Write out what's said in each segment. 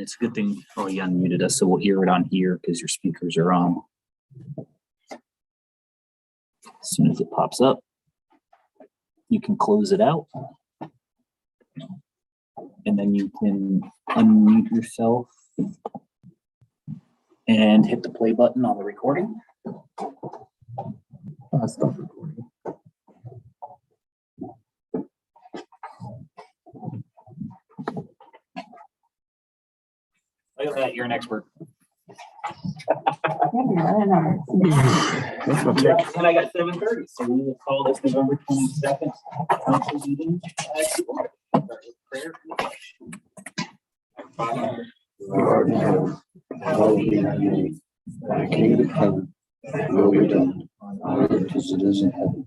And it's a good thing, oh, you unmuted us, so we'll hear it on here because your speakers are on. As soon as it pops up, you can close it out. And then you can unmute yourself and hit the play button on the recording. Stop recording. Look at that, you're an expert. And I got 7:30, so we will call this November 22nd council meeting to order. Start with prayer and reflection. Father, who art in heaven, hallowed be thy name. Thy kingdom come, thy will be done, on earth as it is in heaven.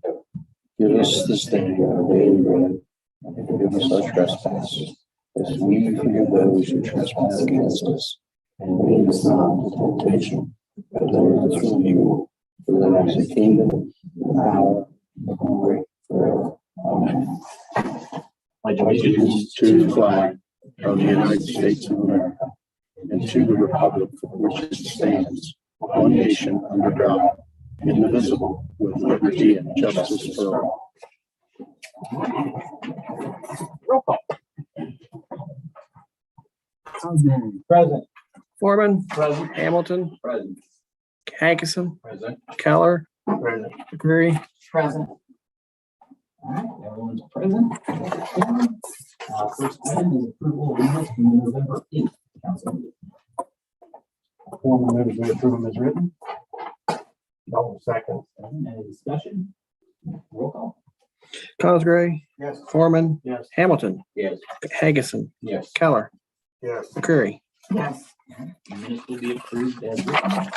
Give us this day our daily bread, and forgive us our trespasses, as we forgive those who trespass against us. And lead us not into temptation, but deliver us from evil. For thine is the kingdom, the power, and the glory forever. Amen. pledge allegiance To the flag of the United States of America, and to the republic for which it stands, one nation under God, indivisible, with liberty and justice for all. roll call. Present. Foreman, Present. Hamilton, Present. Hankinson, Present. Keller, Present. McCreary. Present. All right, everyone's present. First item is approval of minutes from the November 8th council meeting. Formal members may approve them as written. No second. Any discussion? Roll call. Cosgray, Yes. Foreman, Yes. Hamilton, Yes. Hankinson, Yes. Keller, Yes. McCreary. yes, Minutes will be approved as written.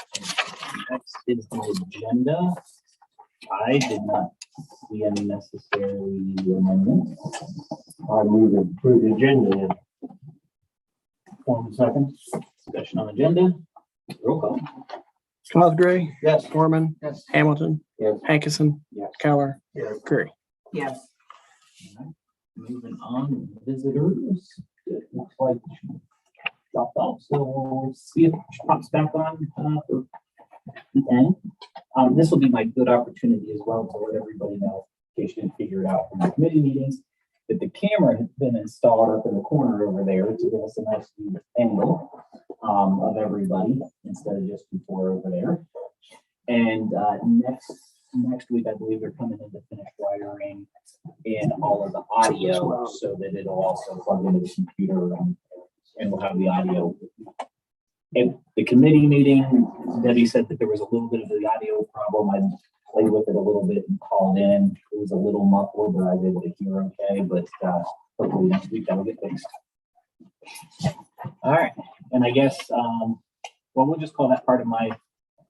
Next is the agenda. I did not see any necessary amendments. I move to approve the agenda. Formal second. Discussion on agenda. Roll call. Cosgray, Yes. Foreman, Yes. Hamilton, Yes. Hankinson, Yes. Keller, Yes. McCreary. yes. All right, moving on, visitors. It looks like dropped off, so we'll see if it pops back on for the end. This will be my good opportunity as well to let everybody know, in case you didn't figure it out from the committee meetings, that the camera has been installed up in the corner over there to give us a nice view angle of everybody instead of just before over there. And next week, I believe they're coming in to finish wiring and all of the audio so that it'll also plug into the computer and we'll have the audio. At the committee meeting, Debbie said that there was a little bit of the audio problem. I played with it a little bit and called in. It was a little muffled, but I was able to hear okay. But hopefully next week that'll get fixed. All right, and I guess we'll just call that part of my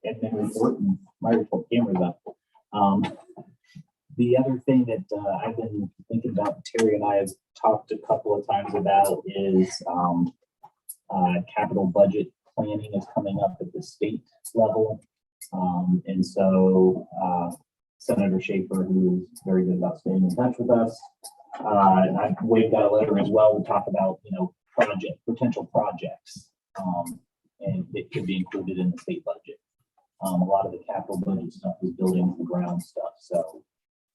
admin report, and my report camera's up. The other thing that I've been thinking about, Terry and I have talked a couple of times about, is capital budget planning is coming up at the state level. And so Senator Schaefer, who is very good about staying in touch with us, we've got a letter as well to talk about, potential projects, and it could be included in the state budget. A lot of the capital budget stuff is building the ground stuff. So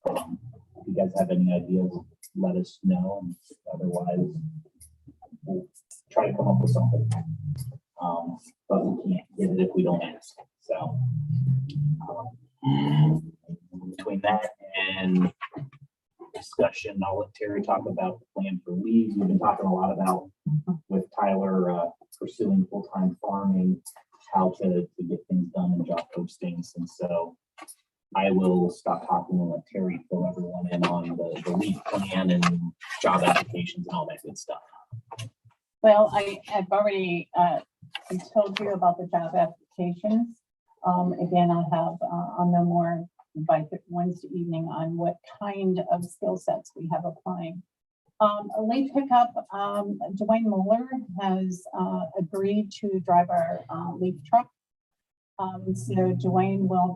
if you guys have any ideas, let us know. And otherwise, we'll try to come up with something. But we can't get it if we don't ask. So between that and discussion, I'll let Terry talk about the plan for leaves. We've been talking a lot about with Tyler pursuing full-time farming, how to get things done in job postings. And so I will stop talking and let Terry fill everyone in on the leave plan and job applications and all that good stuff. Well, I've already told you about the job applications. Again, I'll know more by Wednesday evening on what kind of skill sets we have applying. A leaf pickup, Dwayne Mueller has agreed to drive our leaf truck. So Dwayne will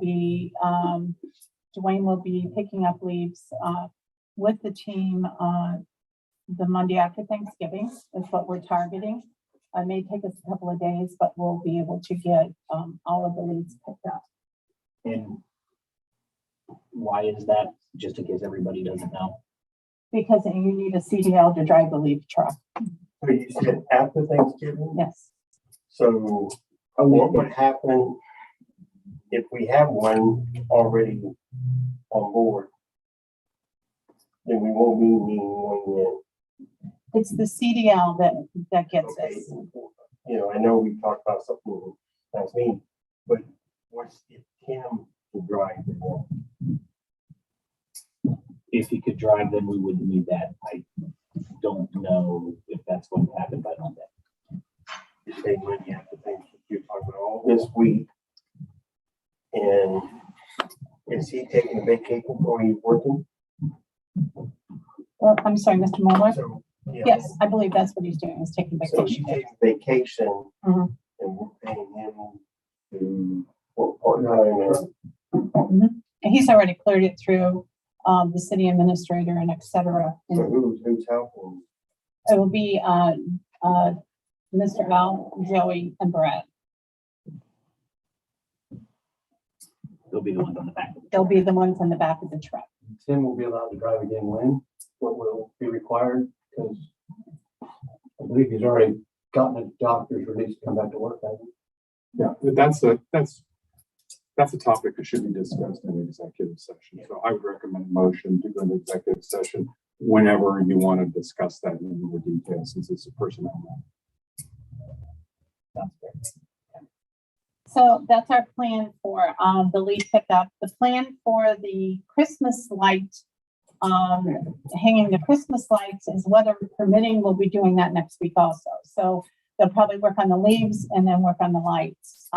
be picking up leaves with the team the Monday after Thanksgiving is what we're targeting. It may take us a couple of days, but we'll be able to get all of the leads picked up. And why is that? Just in case everybody doesn't know. Because you need a CDL to drive the leaf truck. So you said after Thanksgiving? Yes. So what would happen if we have one already on board? Then we won't be needing one yet. It's the CDL that gets Okay. us. You know, I know we talked about something last meeting, but what's if Tim to drive the one? If he could drive, then we wouldn't need that. I don't know if that's going to happen by Monday. You say money after Thanksgiving, you're talking about all this week. And is he taking a vacation or he's working? Well, I'm sorry, Mr. Mueller? So, yeah. Yes, I believe that's what he's doing, is taking So vacation. he takes vacation Mhm. and we're paying him to work part-time or Mhm. And he's already cleared it through the city administrator and et cetera. so And who's helping? it will be Mr. Al, Joey, and Brad. They'll be the ones on the back. They'll be the ones on the back of the truck. Tim will be allowed to drive again when? What will be required? Because I believe he's already gotten a doctor's release to come back to work, hasn't he? Yeah, that's a topic that should be discussed in the executive session. So I would recommend a motion to go into executive session whenever you want to discuss that in more detail, since it's a personnel matter. Sounds great. So that's our plan for the leaf pickup. The plan for the Christmas light, hanging the Christmas lights is weather permitting. We'll be doing that next week also. So they'll probably work on the leaves and then work on the lights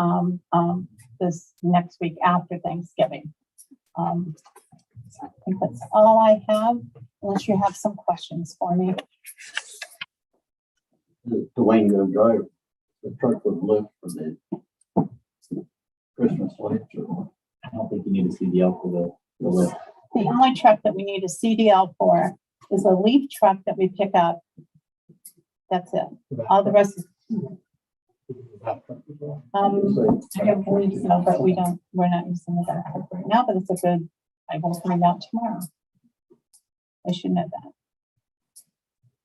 this next week after Thanksgiving. I think that's all I have, unless you have some questions for me. Dwayne gonna drive the truck with lift for the Christmas lights or I don't think you need a CDL for the lift. The only truck that we need a CDL for is a leaf truck that we pick up. That's it. All the rest, I don't believe so, but we're not using the back truck right now, but it's a good, I will find out tomorrow. I should know that.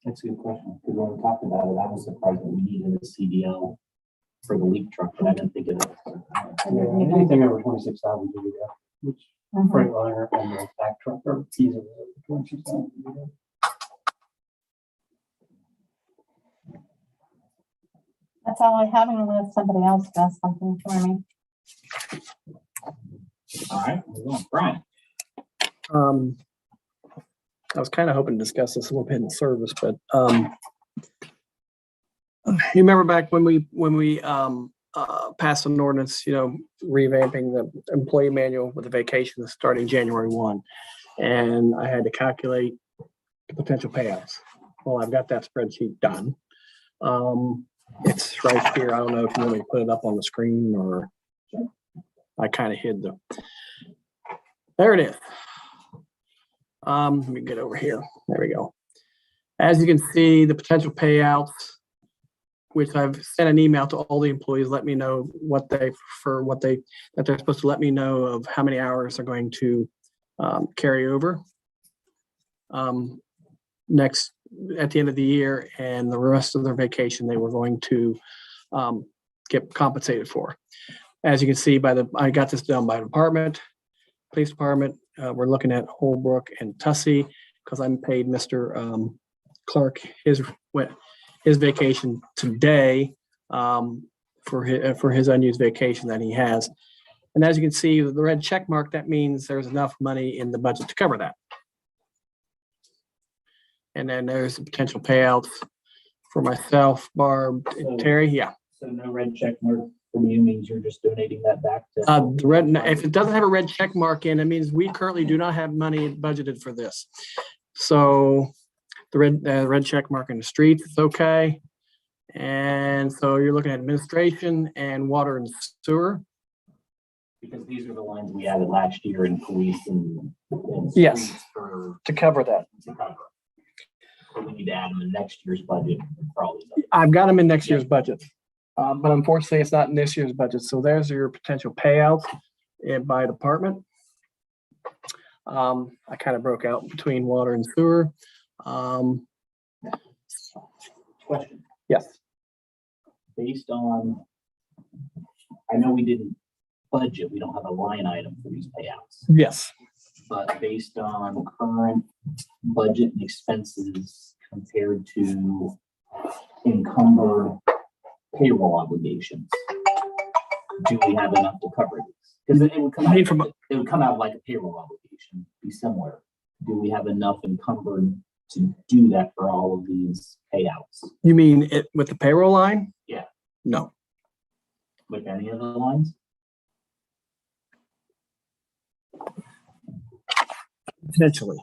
That's a good question. Because when we talked about it, I was surprised that we needed a CDL for the leaf truck, but I didn't think it was. Anything over 26,000 to do that, which Mhm. Freightliner and the back truck are easily over 26,000 to do that. That's all I have, unless somebody else does something for me. All right, we're on. Brian. I was kind of hoping to discuss this a little bit in service, but you remember back when we passed an ordinance, revamping the employee manual with the vacation starting January 1, and I had to calculate the potential payouts. Well, I've got that spreadsheet done. It's right here. I don't know if you want me to put it up on the screen or I kind of hid there it is. Let me get over here. There we go. As you can see, the potential payouts, which I've sent an email to all the employees, let me know what they prefer, that they're supposed to let me know of how many hours they're going to carry over next at the end of the year, and the rest of their vacation they were going to get compensated for. As you can see I got this done by department, police department. We're looking at Holbrook and Tussey because I'm paid Mr. Clark his vacation today for his unused vacation that he has. And as you can see, the red check mark, that means there's enough money in the budget to cover that. And then there's the potential payouts for myself, Barb, and Terry. Yeah. So no red check mark from you means you're just donating that back to. The red, if it doesn't have a red check mark in, it means we currently do not have money budgeted for this. So the red check mark in the streets is okay. And so you're looking at administration and water and sewer. Because these are the lines we added last year in police and Yes. streets for To cover that. to cover. So we need to add them in next year's budget, probably. I've got them in next year's budget. But unfortunately, it's not in this year's budget. So there's your potential payouts by department. I kind of broke out between water and sewer. Question, Yes, based on, I know we didn't budget, we don't have a line item for these payouts, yes. but based on current budget and expenses compared to encumbered payroll obligations, do we have enough to cover these? Because it would come out, it would come out like a payroll obligation, be similar. Do we have enough encumbered to do that for all of these payouts? You mean it with the payroll line? Yeah. No. With any of the lines? Potentially.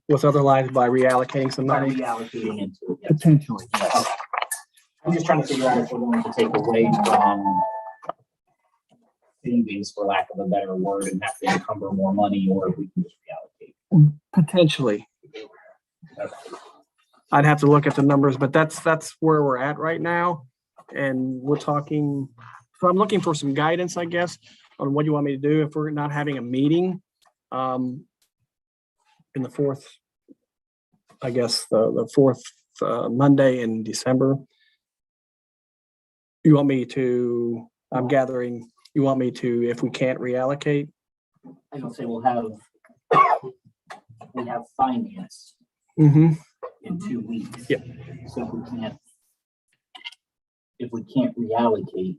With other lines by reallocating some By money? reallocating into it, yes. Potentially. Okay. I'm just trying to figure out if we're going to take away from savings, for lack of a better word, and have to encumber more money, or if we can just reallocate. Potentially. I'd have to look at the numbers, but that's where we're at right now. And we're talking, so I'm looking for some guidance, I guess, on what you want me to do if we're not having a meeting in the fourth, I guess, the fourth Monday in December. You want me to, I'm gathering, you want me to, if we can't reallocate? I don't say we have finance Mm-hmm. in 2 weeks. Yep. So if we can't reallocate,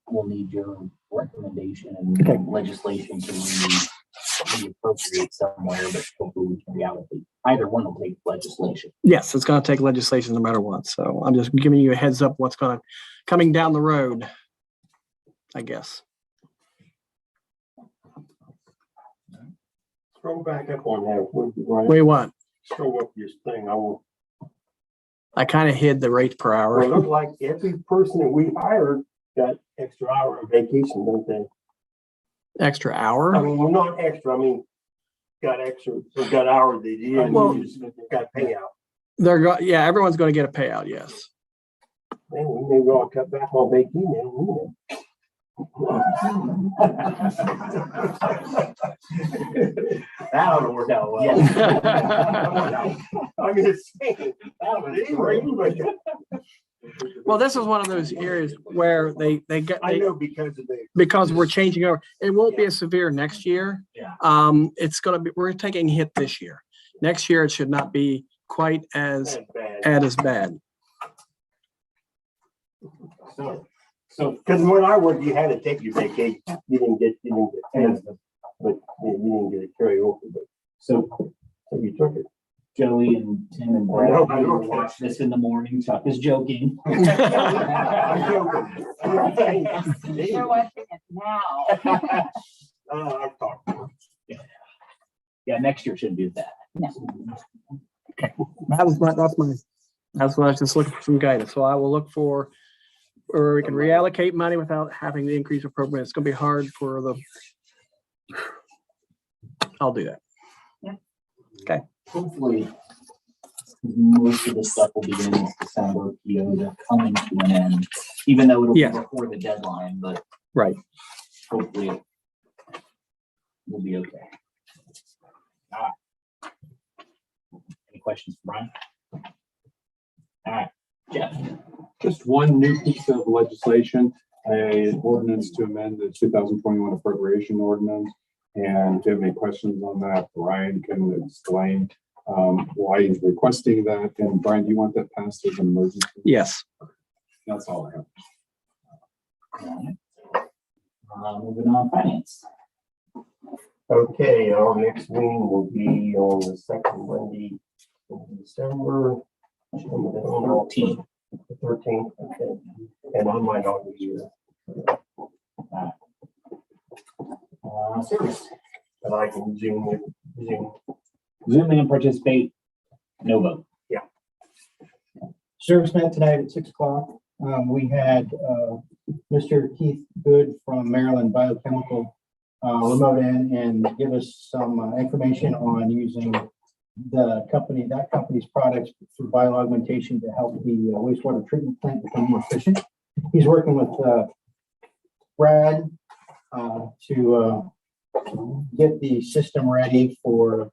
we'll need your recommendation and Okay. legislation to reappropriate somewhere, but hopefully we can reallocate. Either one will take legislation. Yes, it's gonna take legislation no matter what. So I'm just giving you a heads up what's coming down the road, I guess. Scroll back up on that. Right? Wait, what? Scroll up this thing. I kind of hid the rate per Well, it hour. looks like every person that we hired got extra hour of vacation, don't they? Extra I hour? mean, well, not extra, I mean, got extra, or got hours they did, Well- and just got payout. Yeah, everyone's gonna get a payout, yes. Man, we may well cut back on vacation. That ought to work out well. I'm just saying. Well, this is one of those areas where they I know because of the. because we're changing over. It won't be as severe next year. Yeah. It's gonna be, we're taking a hit this year. Next year, it should not be quite as Bad. bad. So, because when I worked, you had to take your vacation. You didn't get paid, but you didn't get it carry over, but So you took it. Joey and Tim and I know, Brad I know. will watch this in the morning. Chuck is joking. I'm joking. You're watching it now. I've talked. Yeah, next year shouldn't be that. That's what I was just looking for some guidance. So I will look for, or we can reallocate money without having to increase appropriate. It's gonna be hard for I'll do that. Hopefully, most of the stuff will be in this December PO to coming to an end, even though it'll be Yeah. before the deadline, but Right. hopefully it will be okay. All right. Any questions for Brian? All right, Jeff. Just one new piece of legislation, an ordinance to amend the 2021 appropriation ordinance. And if you have any questions on that, Brian can explain why he's requesting that. And Brian, do you want that passed as an emergency? Yes. That's all I have. All right. Moving on, finance. Okay, our next meeting will be on the second Monday in December. 13. The 13th, okay. And I might not be here, Service. but I can Zoom. Zoom in and participate. No vote. Service met tonight at 6 o'clock. We had Mr. Keith Good from Maryland Biochemical remote in and give us some information on using that company's products for bioaugmentation to help the wastewater treatment plant become more efficient. He's working with Brad to get the system ready for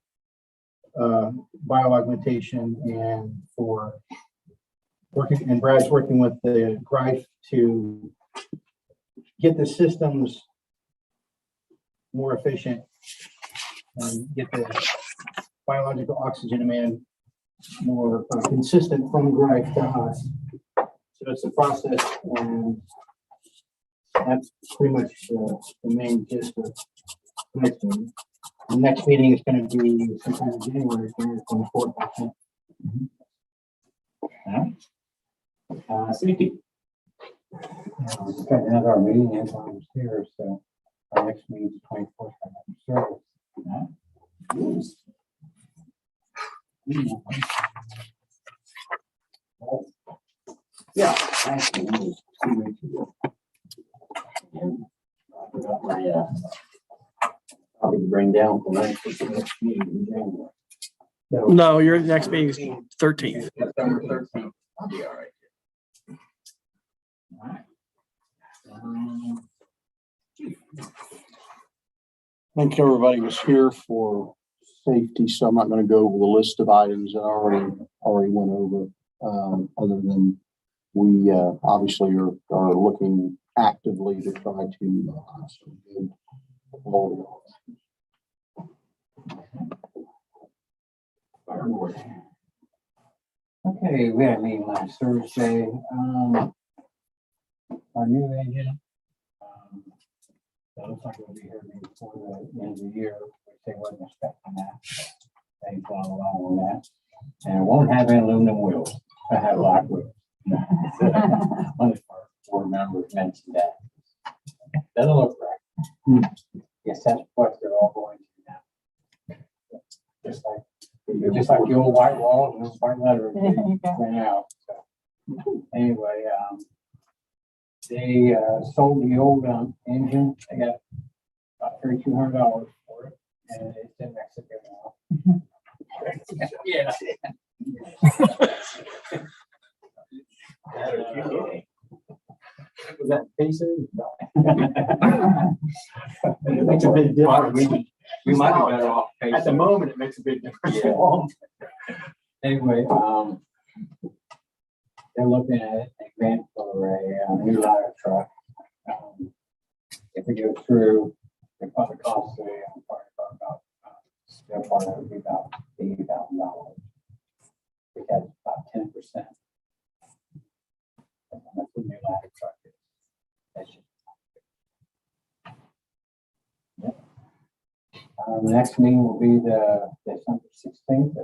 bioaugmentation and for working, and Brad's working with the Greif to get the systems more efficient and get the biological oxygen demand more consistent from Greif to us. So it's a process, and that's pretty much the main gist of the next meeting. The next meeting is going to be sometime in January, 24th, I think. Safety. We're going to have our meeting as I was here, so our next meeting is 24th. Service. Yeah. Actually, 2 weeks ago. I forgot my, probably bring down for the next meeting in January. No, your next meeting is 13th. September 13th. I'll be all right. All right. I think everybody was here for safety, so I'm not going to go over the list of items that I already went over. Other than we obviously are looking actively to try to some good quality. Okay, we had a meeting last Thursday. Our new agent, that looks like we'll be here before the end of the year, which they wasn't expecting that. They follow along on that. And it won't have any aluminum wheels. I have black wheels. One of our board members mentioned that. Doesn't look right. Yes, that's what they're all going to now. Just like the old white wall and those white letters went out. So anyway, they sold the old engine. They got about $3,200 for it, and it's in Mexico now. Yeah. Was that pieces? No. It makes a big difference. We might be better off. At the moment, it makes a big difference. Yeah. Anyway, they're looking at a grant for a new ladder truck. If we go through, they probably cost about their part of it would be about $80,000. Which has about 10%. That's what new ladder truck is. That's just. Yep. The next meeting will be the December 16th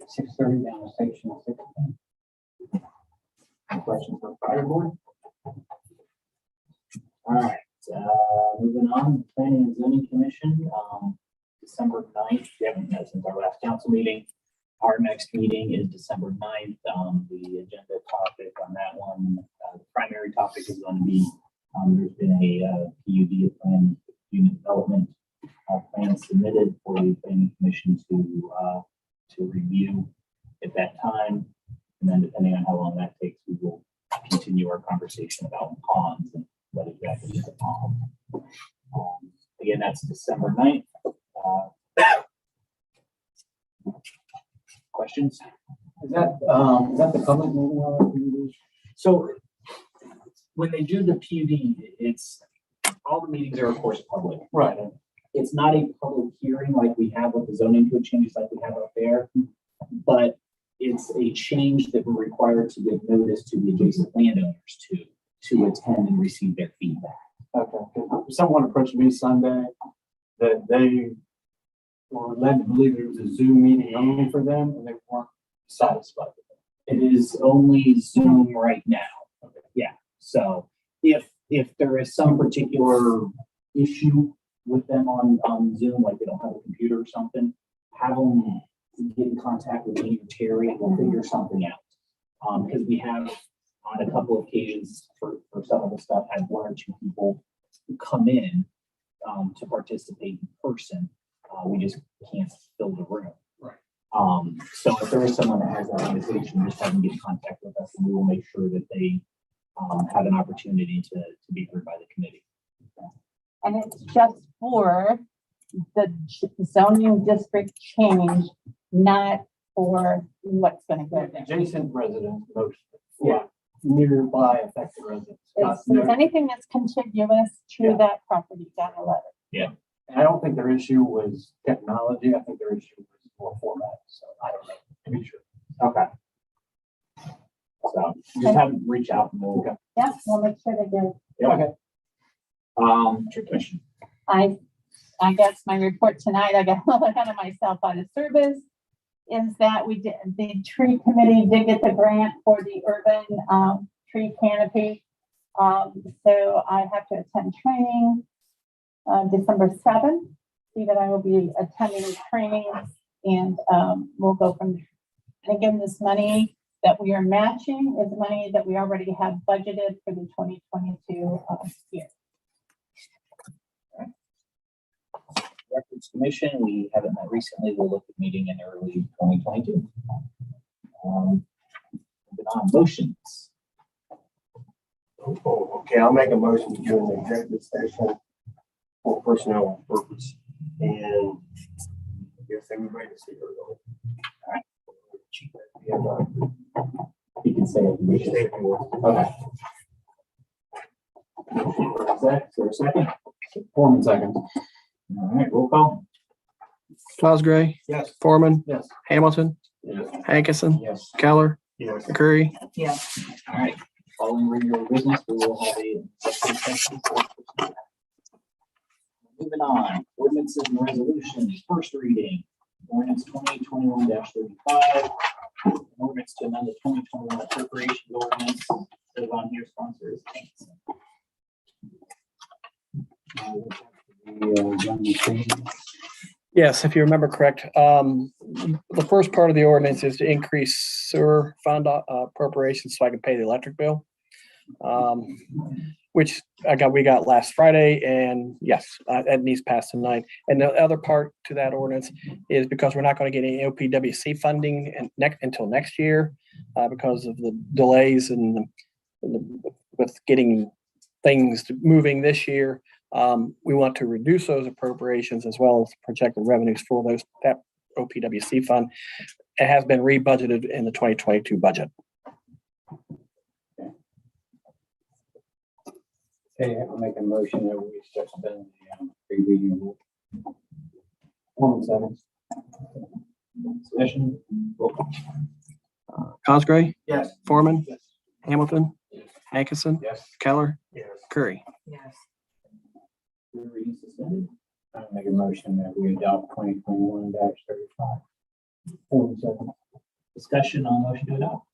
at 6:30 down the station 16. Any questions for the fire board? All right, moving on, Planning and Zoning Commission, December 9th, we haven't met since our last council meeting. Our next meeting is December 9th. The agenda topic on that one, the primary topic is going to be, there's been a PUD plan, unit development plan submitted for the Planning Commission to review at that time. And then depending on how long that takes, we will continue our conversation about ponds and what exactly is a pond. Again, that's December 9th. Questions? Is that the public meeting? So when they do the PUD, it's, all the meetings are of course public. Right. It's not a public hearing like we have with the zoning code changes like we have up there, but it's a change that we're required to give notice to the adjacent landowners to attend and receive their feedback. Okay. Someone approached me Sunday that they were led to believe it was a Zoom meeting only for them, and they weren't satisfied with it. It is only Zoom right now. Yeah. So if there is some particular issue with them on Zoom, like they don't have a computer or something, have them get in contact with me or Terry and we'll figure something out. Because we have on a couple of occasions for some of the stuff, had one or two people who come in to participate in person. We just can't fill the room. Right. So if there is someone that has that invitation, just have them get in contact with us and we will make sure that they have an opportunity to be heard by the committee. And it's just for the zoning district change, not for what's gonna go there. Adjacent residents, most, Yeah. nearby affected residents. If there's anything that's contiguous to that property, got a letter. And I don't think their issue was technology. I think their issue was more format. So I don't know, to be sure. Okay. So just have them reach out and we'll. Yeah, we'll make sure they get it. Okay. Tradition. I guess my report tonight, I got a little ahead of myself out of service, is that we did, the tree committee did get the grant for the urban tree canopy. So I have to attend training December 7th, see that I will be attending training and we'll go from there. And again, this money that we are matching is money that we already have budgeted for the 2022 year. Records Commission, we haven't met recently. We'll look at meeting in early 2022. Moving on, motions. Oh, okay, I'll make a motion to do an executive session for personnel purpose. And I guess everybody's here. All right. You can say it. We should say it more. Okay. Is there a second? Foreman second. All right, roll call. Cosgray, Yes. Foreman, Yes. Hamilton, Yes. Hankinson, Yes. Keller, Yes. Curry. All right, following regular business, we will have a executive session. Moving on, ordinances and resolutions, first reading, ordinance 2021-35. Ordinance to amend the 2021 appropriation ordinance, goes on here, sponsor is Hanson. Yes, if you remember correct, the first part of the ordinance is to increase sewer fund appropriations so I can pay the electric bill. Which we got last Friday, and yes, it needs passed tonight. And the other part to that ordinance is because we're not going to get any OPWC funding until next year, because of the delays with getting things moving this year. We want to reduce those appropriations as well as projected revenues for that OPWC fund. It has been rebudgeted in the 2022 budget. Okay, I'll make a motion that we suspend the pre-reading rule. Foreman second. Discussion. Roll call. Cosgray, Yes. Foreman, Yes. Hamilton, Hankinson, Yes. Keller, Yes. Curry. Third reading suspended. I'll make a motion that we adopt 2021-35. Foreman second. Discussion on motion to adopt.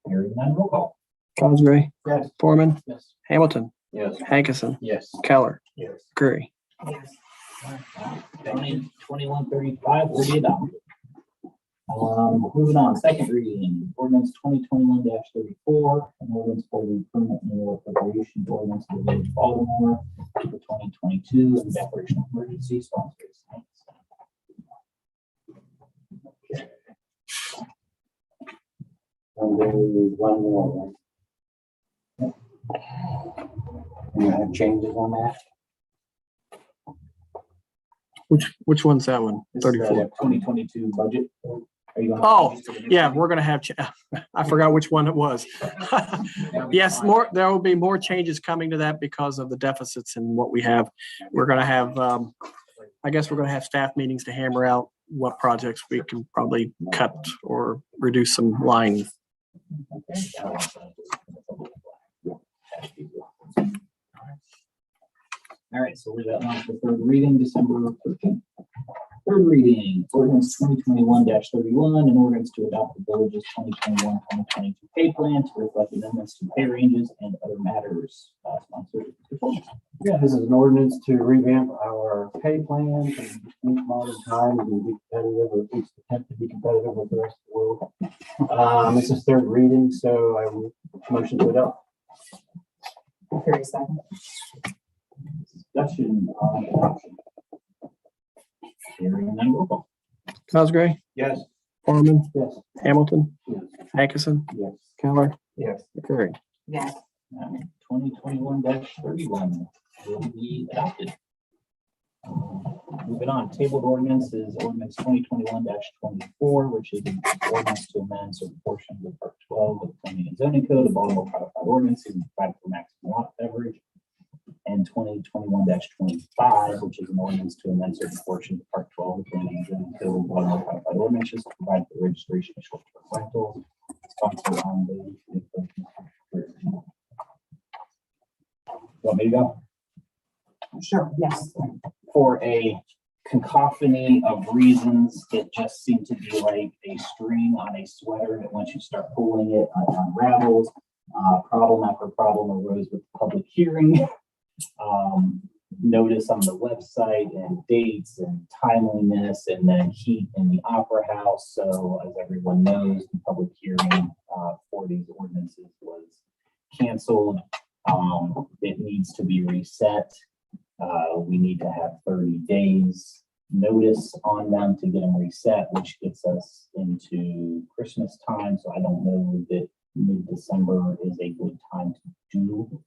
Hearing none, roll call. Cosgray, Yes. Foreman, Yes. Hamilton, Yes. Hankinson, Yes. Keller, Yes. Curry. 21-35 will be adopted. Moving on, second reading, ordinance 2021-34, an ordinance for the permanent annual appropriation ordinance of the village of Baltimore for 2022 and declaration of emergency, sponsors. And then we one more, right? And you have changes on that? Which one's that one? This is the 34. 2022 budget. Are you gonna- Oh, yeah, we're gonna have, I forgot which one it was. Yes, there will be more changes coming to that because of the deficits and what we have. We're gonna have, I guess we're gonna have staff meetings to hammer out what projects we can probably cut or reduce some lines. All right, so we got one for third reading, December 13th. Third reading, ordinance 2021-31, an ordinance to adopt the village's 2021-2022 pay plan to reflect amendments to pay ranges and other matters. Sponsored. Yeah, this is an ordinance to revamp our pay plan to meet modern times and be competitive, or at least attempt to be competitive with the rest of the world. This is third reading, so I will motion to adopt. Curry second. Discussion on adoption. Hearing none, roll call. Cosgray, Yes. Foreman, Yes. Hamilton, Yes. Atkinson, Yes. Keller, Yes. McCurry. Yes. 2021-31 will be adopted. Moving on, tabled ordinance is ordinance 2021-24, which is an ordinance to amend certain portions of Part 12 of the Planning and Zoning Code of Baltimore Codified Ordinances and provide for maximum lot coverage. And 2021-25, which is an ordinance to amend certain portions of Part 12 of the Planning and Zoning Code of Baltimore Codified Ordinances to provide for registration of short-term rentals. Sponsored on the. Want me to go? Sure, yes. For a cacophony of reasons that just seem to be like a string on a sweater that once you start pulling it unravels. Problem after problem arose with the public hearing. Notice on the website and dates and timeliness, and then heat in the Opera House. So as everyone knows, the public hearing for these ordinances was canceled. It needs to be reset. We need to have 30 days notice on them to get them reset, which gets us into Christmas time. So I don't know that mid-December is a good time to do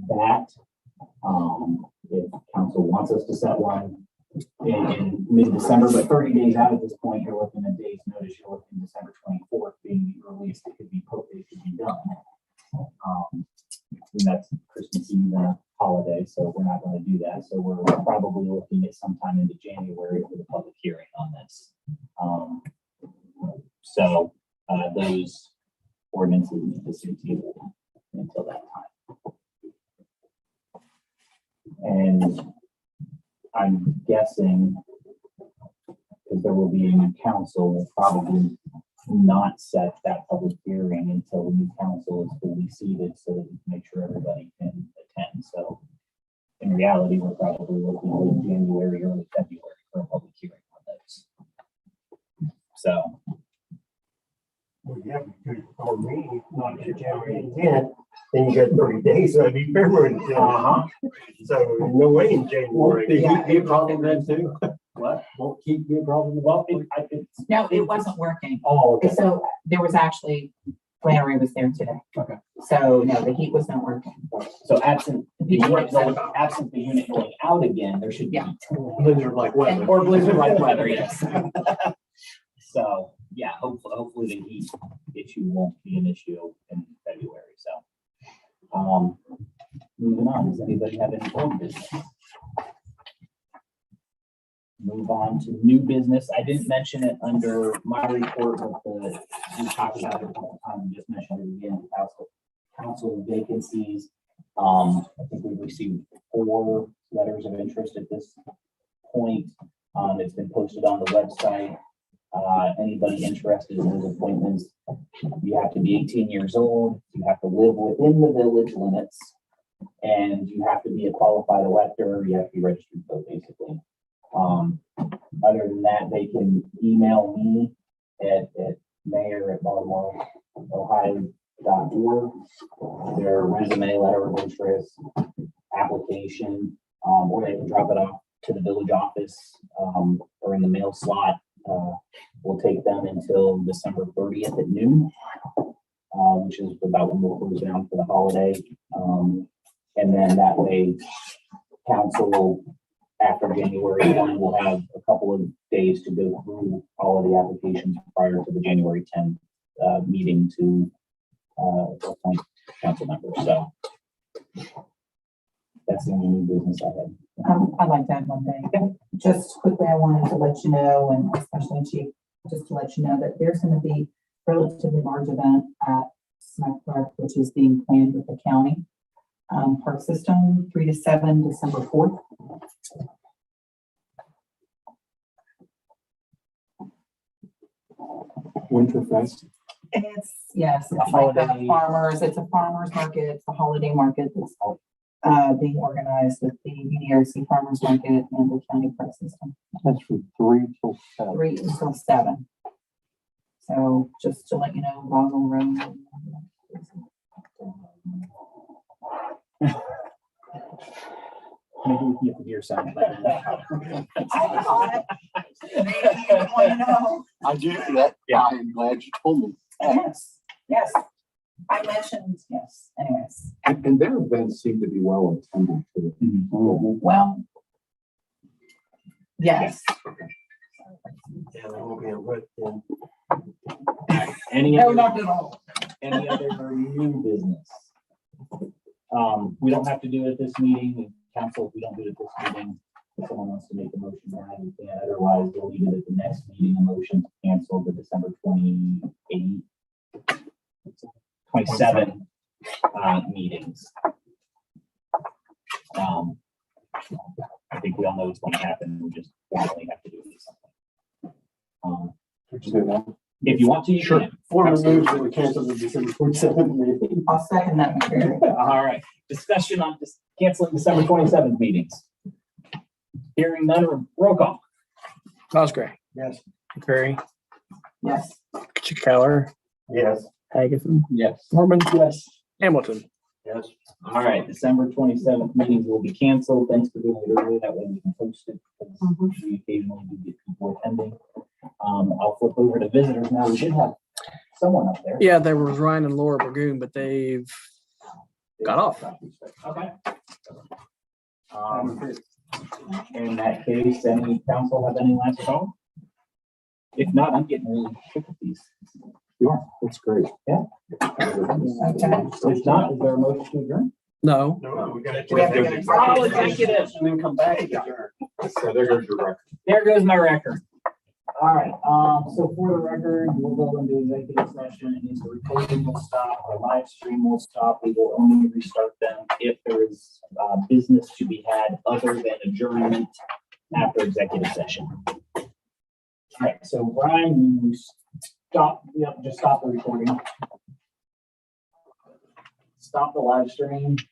that. If council wants us to set one in mid-December, but 30 days out at this point, you're looking at days notice, you're looking December 24th being the earliest it could be done. And that's Christmas Eve and a holiday, so we're not going to do that. So we're probably looking at sometime into January for the public hearing on this. Those ordinances need to stay tabled until that time. And I'm guessing because there will be a new council, we'll probably not set that public hearing until the new council is fully seated so that we can make sure everybody can attend. So in reality, we're probably looking at January, early February for a public hearing on those. So. Well, yeah, because for me, not to January 10th, then you got 30 days, so it'd be February 10th. So no way in Won't the January. heat be a problem then too? What? Won't heat be a problem? Well, No, it wasn't working. Oh, okay. So there was actually, Flannery was there today. Okay. So no, the heat was not working. so absent the People were unit upset going, about it. absent the unit going out again, there should be. Yeah. Blizzard like weather. Or blizzard like weather, yes. So, yeah, hopefully the heat issue won't be an issue in February, so. Moving on, does anybody have any old business? Move on to new business. I didn't mention it under my report, but we talked about it a couple times, just mentioned it again, council vacancies. I think we've received 4 letters of interest at this point. It's been posted on the website. Anybody interested in those appointments, you have to be 18 years old, you have to live within the village limits, and you have to be a qualified elector, you have to be registered to vote, basically. Other than that, they can email me at mayor@baltimoreohio.org, their resume, letter of interest, application, or they can drop it off to the village office, or in the mail slot. Will take them until December 30th at noon, which is about when we'll close down for the holiday. And then that way, council after January 1 will have a couple of days to go through all of the applications prior to the January 10th meeting to appoint council members. So that's the only new business I had. I'd like to add one thing. Just quickly, I wanted to let you know, and especially Chief, just to let you know that there's going to be a relatively large event at Smack Park, which is being planned with the county park system, 3 to 7, December 4th. Winterfest. Yes, it's A like holiday. the farmers, it's a farmer's market, it's a holiday market that's being organized with the BDRC Farmers Market and the county park system. That's from 3 till 7. 3 until 7. So just to let you know, Roswell Road. Maybe we can get the beer sound. I caught it. Want to know? I do that. Yeah. I am glad you told me. Yes, yes. I mentioned, yes, anyways. And their events seem to be well attended too. Well, yes. Yeah, they won't be able to, then. Any No, other, not at all. any other new business? We don't have to do it at this meeting, council, if we don't do it at this meeting, if someone wants to make a motion now, you can, otherwise we'll leave it at the next meeting, a motion to cancel the December 27 meetings. I think we all know what's going to happen, we just formally have to do something. Would you do that? If you want to, you can. Former moves that we canceled the December 27th meeting. I'll second that, Mary. All right, discussion on just canceling December 27th meetings. Hearing none, roll call. Osprey, Yes. McCreary, Yes. Keller, Yes. Hagathan, Yes. Mormon. Yes. Hamilton. Yes. All right, December 27th meetings will be canceled. Thanks for doing it early. That way we can post it. Because we occasionally do get people attending. I'll flip over to visitors now. We should have someone up there. Yeah, there was Ryan and Laura Burgoon, but they've got off. Okay. In that case, any council have any last call? If not, I'm getting really sick of these. You are, that's great. Yeah. If not, is there a motion to adjourn? No. No, we gotta. We have to get executive Oh, executive. And then come back. So there goes your record. There goes my record. All right, so for the record, we'll go into executive session, and the recording will stop, the live stream will stop, we will only restart them if there is, business to be had other than adjournment after executive session. All right, so Brian, you stop, yep, just stop the recording. Stop the live stream,